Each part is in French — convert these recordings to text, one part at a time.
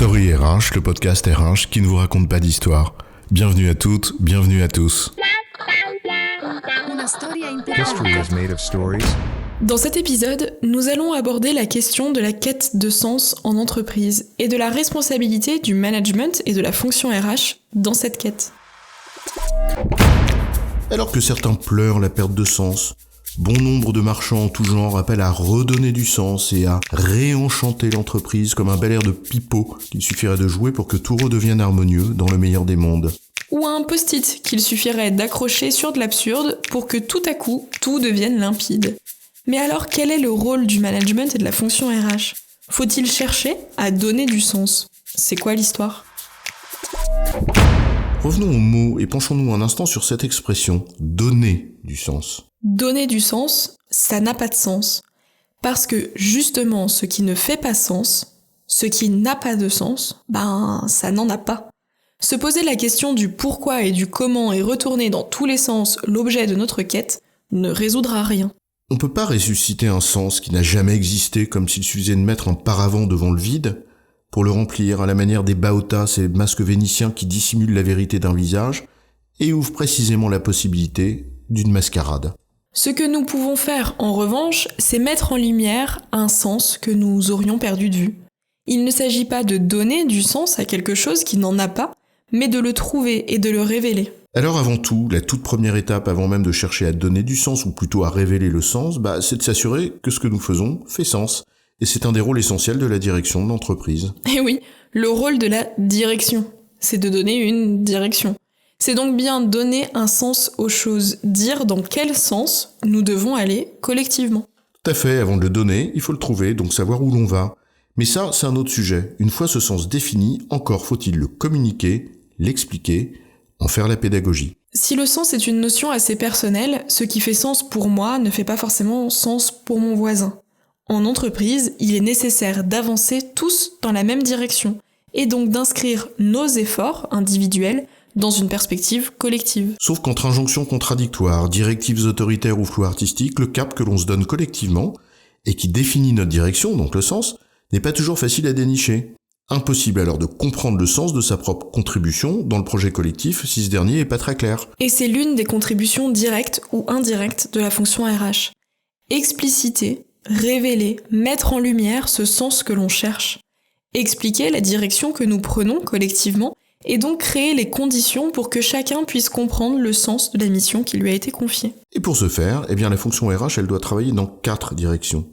Story RH, le podcast RH qui ne vous raconte pas d'histoire. Bienvenue à toutes, bienvenue à tous. History is made of stories. Dans cet épisode, nous allons aborder la question de la quête de sens en entreprise et de la responsabilité du management et de la fonction RH dans cette quête. Alors que certains pleurent la perte de sens, bon nombre de marchands en tout genre appellent à redonner du sens et à réenchanter l'entreprise comme un bel air de pipeau qu'il suffirait de jouer pour que tout redevienne harmonieux dans le meilleur des mondes. Ou un post-it qu'il suffirait d'accrocher sur de l'absurde pour que tout à coup, tout devienne limpide. Mais alors, quel est le rôle du management et de la fonction RH ? Faut-il chercher à donner du sens ? C'est quoi l'histoire ? Revenons aux mots et penchons-nous un instant sur cette expression « donner du sens ». Donner du sens, ça n'a pas de sens. Parce que justement, ce qui ne fait pas sens, ce qui n'a pas de sens, ça n'en a pas. Se poser la question du pourquoi et du comment et retourner dans tous les sens l'objet de notre quête ne résoudra rien. On peut pas ressusciter un sens qui n'a jamais existé comme s'il suffisait de mettre un paravent devant le vide pour le remplir à la manière des baotas, ces masques vénitiens qui dissimulent la vérité d'un visage et ouvrent précisément la possibilité d'une mascarade. Ce que nous pouvons faire en revanche, c'est mettre en lumière un sens que nous aurions perdu de vue. Il ne s'agit pas de donner du sens à quelque chose qui n'en a pas, mais de le trouver et de le révéler. Alors avant tout, la toute première étape avant même de chercher à donner du sens ou plutôt à révéler le sens, c'est de s'assurer que ce que nous faisons fait sens. Et c'est un des rôles essentiels de la direction de l'entreprise. Et oui, le rôle de la direction, c'est de donner une direction. C'est donc bien donner un sens aux choses, dire dans quel sens nous devons aller collectivement. Tout à fait, avant de le donner, il faut le trouver, donc savoir où l'on va. Mais ça, c'est un autre sujet. Une fois ce sens défini, encore faut-il le communiquer, l'expliquer, en faire la pédagogie. Si le sens est une notion assez personnelle, ce qui fait sens pour moi ne fait pas forcément sens pour mon voisin. En entreprise, il est nécessaire d'avancer tous dans la même direction, et donc d'inscrire nos efforts individuels dans une perspective collective. Sauf qu'entre injonctions contradictoires, directives autoritaires ou flou artistique, le cap que l'on se donne collectivement, et qui définit notre direction, donc le sens, n'est pas toujours facile à dénicher. Impossible alors de comprendre le sens de sa propre contribution dans le projet collectif si ce dernier est pas très clair. Et c'est l'une des contributions directes ou indirectes de la fonction RH. Expliciter, révéler, mettre en lumière ce sens que l'on cherche. Expliquer la direction que nous prenons collectivement et donc créer les conditions pour que chacun puisse comprendre le sens de la mission qui lui a été confiée. Et pour ce faire, la fonction RH, elle doit travailler dans 4 directions.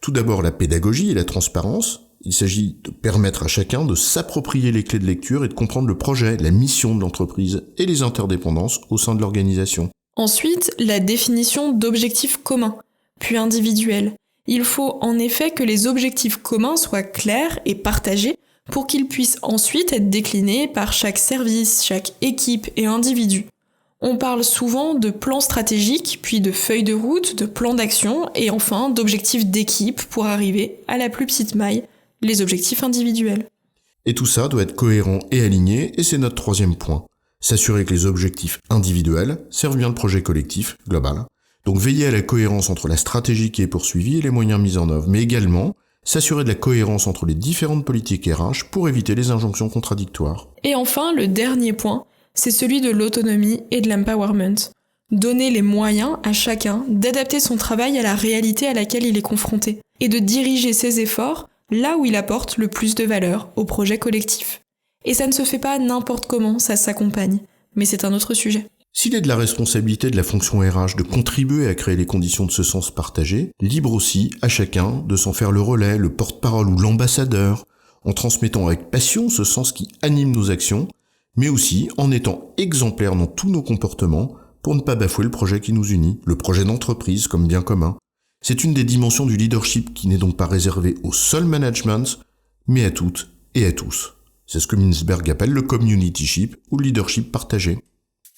Tout d'abord la pédagogie et la transparence. Il s'agit de permettre à chacun de s'approprier les clés de lecture et de comprendre le projet, la mission de l'entreprise et les interdépendances au sein de l'organisation. Ensuite, la définition d'objectifs communs, puis individuels. Il faut en effet que les objectifs communs soient clairs et partagés pour qu'ils puissent ensuite être déclinés par chaque service, chaque équipe et individu. On parle souvent de plans stratégiques, puis de feuilles de route, de plans d'action et enfin d'objectifs d'équipe pour arriver à la plus petite maille, les objectifs individuels. Et tout ça doit être cohérent et aligné, et c'est notre 3e point. S'assurer que les objectifs individuels servent bien le projet collectif global. Donc veiller à la cohérence entre la stratégie qui est poursuivie et les moyens mis en œuvre, mais également s'assurer de la cohérence entre les différentes politiques RH pour éviter les injonctions contradictoires. Et enfin, le dernier point, c'est celui de l'autonomie et de l'empowerment. Donner les moyens à chacun d'adapter son travail à la réalité à laquelle il est confronté, et de diriger ses efforts là où il apporte le plus de valeur au projet collectif. Et ça ne se fait pas n'importe comment, ça s'accompagne. Mais c'est un autre sujet. S'il est de la responsabilité de la fonction RH de contribuer à créer les conditions de ce sens partagé, libre aussi à chacun de s'en faire le relais, le porte-parole ou l'ambassadeur, en transmettant avec passion ce sens qui anime nos actions, mais aussi en étant exemplaire dans tous nos comportements pour ne pas bafouer le projet qui nous unit, le projet d'entreprise comme bien commun. C'est une des dimensions du leadership qui n'est donc pas réservée au seul management, mais à toutes et à tous. C'est ce que Mintzberg appelle le communityship ou le leadership partagé.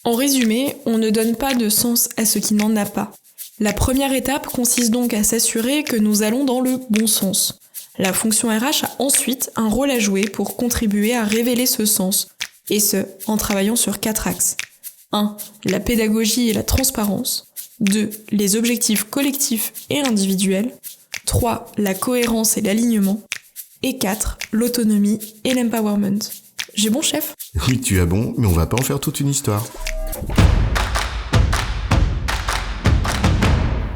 En résumé, on ne donne pas de sens à ce qui n'en a pas. La première étape consiste donc à s'assurer que nous allons dans le bon sens. La fonction RH a ensuite un rôle à jouer pour contribuer à révéler ce sens, et ce, en travaillant sur 4 axes. 1. La pédagogie et la transparence. 2. Les objectifs collectifs et individuels. 3. La cohérence et l'alignement. Et 4, l'autonomie et l'empowerment. J'ai bon, chef ? Oui, tu as bon, mais on va pas en faire toute une histoire.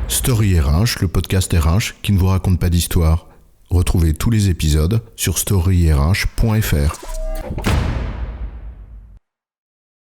Story RH, le podcast RH qui ne vous raconte pas d'histoire. Retrouvez tous les épisodes sur storyrh.fr.